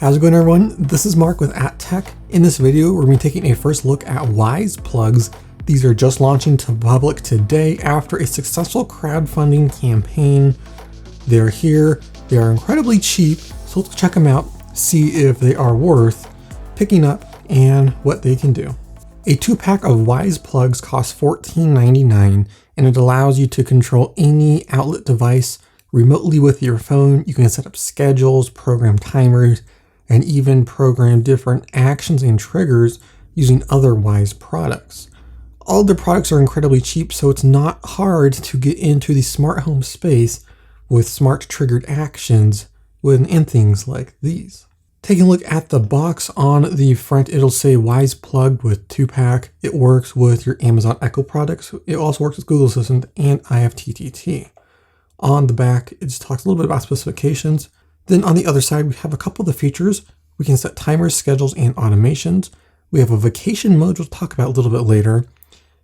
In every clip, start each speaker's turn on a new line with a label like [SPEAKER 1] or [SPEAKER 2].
[SPEAKER 1] How's it going, everyone? This is Mark with @Tech. In this video, we're going to be taking a first look at Wyze Plugs. These are just launching to public today after a successful crowdfunding campaign. They're here, they are incredibly cheap, so let's check them out, see if they are worth picking up and what they can do. A 2-pack of Wyze Plugs costs $14.99, and it allows you to control any outlet device remotely with your phone. You can set up schedules, program timers, and even program different actions and triggers using other Wyze products. All the products are incredibly cheap, so it's not hard to get into the smart home space with smart triggered actions and things like these. Taking a look at the box, on the front it'll say Wyze Plug with 2-pack. It works with your Amazon Echo products. It also works with Google Assistant and IFTTT. On the back, it just talks a little bit about specifications. Then on the other side, we have a couple of the features. We can set timers, schedules, and automations. We have a vacation mode we'll talk about a little bit later.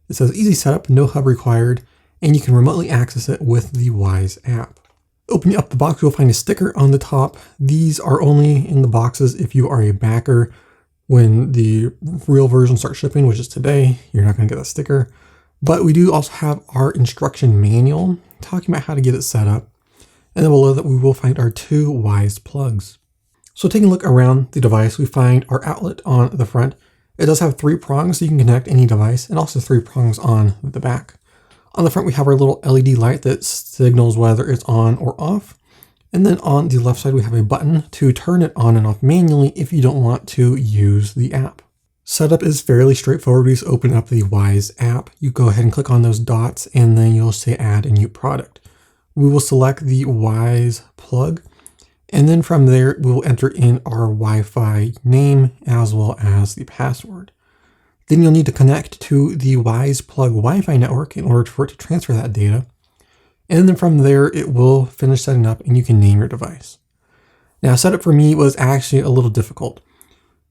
[SPEAKER 1] It says easy setup, no hub required, and you can remotely access it with the Wyze app. Opening up the box, you'll find a sticker on the top. These are only in the boxes if you are a backer. When the real version starts shipping, which is today, you're not going to get a sticker. But we do also have our instruction manual talking about how to get it set up. And then below that, we will find our 2 Wyze plugs. So taking a look around the device, we find our outlet on the front. It does have 3 prongs, so you can connect any device, and also 3 prongs on the back. On the front, we have our little LED light that signals whether it's on or off. And then on the left side, we have a button to turn it on and off manually if you don't want to use the app. Setup is fairly straightforward. We just open up the Wyze app. You go ahead and click on those dots, and then you'll say add a new product. We will select the Wyze Plug, and then from there, we'll enter in our Wi-Fi name as well as the password. Then you'll need to connect to the Wyze Plug Wi-Fi network in order for it to transfer that data. And then from there, it will finish setting up and you can name your device. Now, setup for me was actually a little difficult.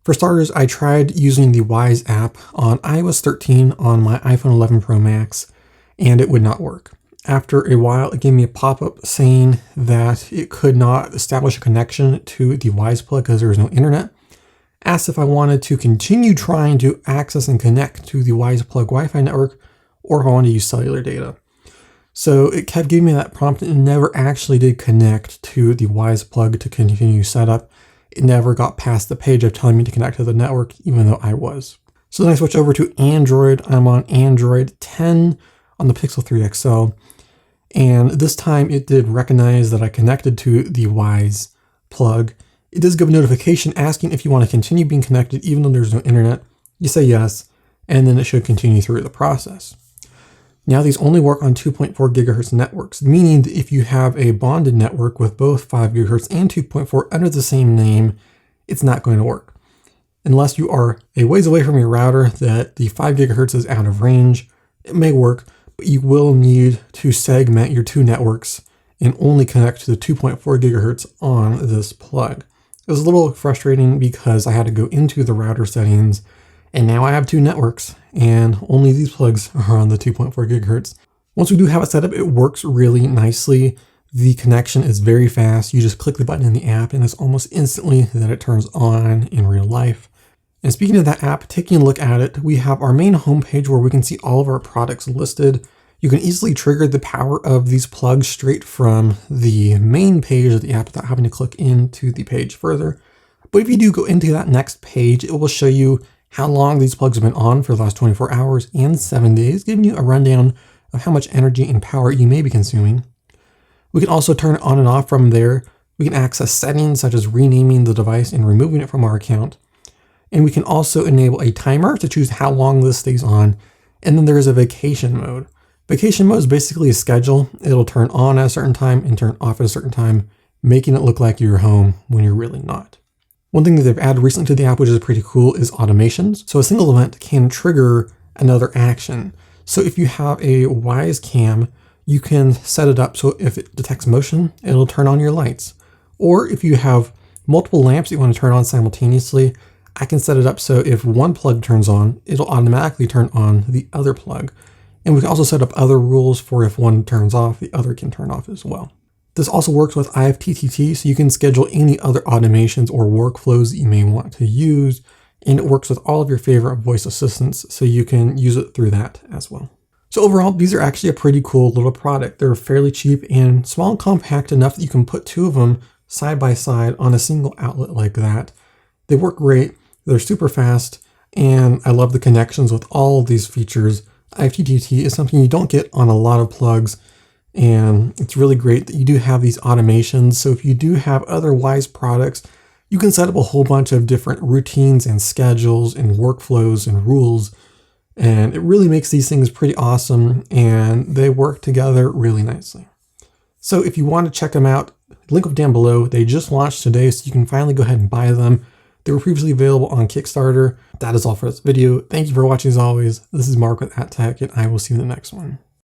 [SPEAKER 1] For starters, I tried using the Wyze app on iOS 13 on my iPhone 11 Pro Max, and it would not work. After a while, it gave me a pop-up saying that it could not establish a connection to the Wyze Plug because there was no internet. Asked if I wanted to continue trying to access and connect to the Wyze Plug Wi-Fi network, or if I wanted to use cellular data. So it kept giving me that prompt and never actually did connect to the Wyze Plug to continue setup. It never got past the page of telling me to connect to the network, even though I was. So then I switched over to Android. I'm on Android 10 on the Pixel 3 XL. And this time it did recognize that I connected to the Wyze Plug. It does give a notification asking if you want to continue being connected even though there's no internet. You say yes, and then it should continue through the process. Now these only work on 2.4 gigahertz networks, meaning that if you have a bonded network with both 5 gigahertz and 2.4 under the same name, it's not going to work. Unless you are a ways away from your router that the 5 gigahertz is out of range, it may work, but you will need to segment your 2 networks and only connect to the 2.4 gigahertz on this plug. It was a little frustrating because I had to go into the router settings, and now I have 2 networks and only these plugs are on the 2.4 gigahertz. Once we do have it set up, it works really nicely. The connection is very fast. You just click the button in the app and it's almost instantly that it turns on in real life. And speaking of that app, taking a look at it, we have our main homepage where we can see all of our products listed. You can easily trigger the power of these plugs straight from the main page of the app without having to click into the page further. But if you do go into that next page, it will show you how long these plugs have been on for the last 24 hours and 7 days, giving you a rundown of how much energy and power you may be consuming. We can also turn it on and off from there. We can access settings such as renaming the device and removing it from our account. And we can also enable a timer to choose how long this stays on. And then there is a vacation mode. Vacation mode is basically a schedule. It'll turn on at a certain time and turn off at a certain time, making it look like you're home when you're really not. One thing that they've added recently to the app, which is pretty cool, is automations. So a single event can trigger another action. So if you have a Wyze cam, you can set it up so if it detects motion, it'll turn on your lights. Or if you have multiple lamps that you want to turn on simultaneously, I can set it up so if one plug turns on, it'll automatically turn on the other plug. And we can also set up other rules for if one turns off, the other can turn off as well. This also works with IFTTT, so you can schedule any other automations or workflows that you may want to use. And it works with all of your favorite voice assistants, so you can use it through that as well. So overall, these are actually a pretty cool little product. They're fairly cheap and small and compact enough that you can put two of them side by side on a single outlet like that. They work great, they're super fast, and I love the connections with all of these features. IFTTT is something you don't get on a lot of plugs, and it's really great that you do have these automations. So if you do have other Wyze products, you can set up a whole bunch of different routines and schedules and workflows and rules, and it really makes these things pretty awesome, and they work together really nicely. So if you want to check them out, link up down below. They just launched today, so you can finally go ahead and buy them. They were previously available on Kickstarter. That is all for this video. Thank you for watching as always. This is Mark with IFTTT, and I will see you in the next one.